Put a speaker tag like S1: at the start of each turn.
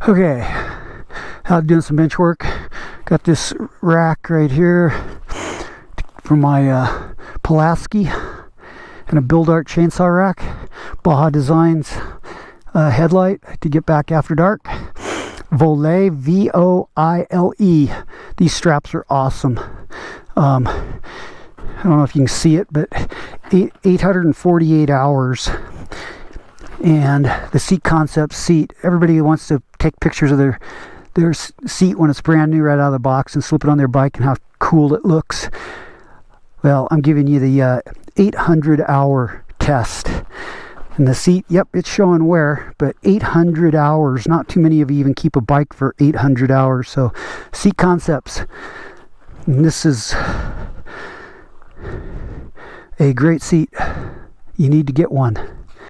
S1: Okay, out doing some bench work. Got this rack right here from my Pulaski and a Build Art chainsaw rack. Baja Designs headlight to get back after dark. Voile, V-O-I-L-E. These straps are awesome. I don't know if you can see it, but 848 hours. And the Seat Concepts seat, everybody wants to take pictures of their seat when it's brand new right out of the box and slip it on their bike and how cool it looks. Well, I'm giving you the 800 hour test. And the seat, yep, it's showing wear, but 800 hours. Not too many of you even keep a bike for 800 hours. So Seat Concepts, and this is a great seat. You need to get one.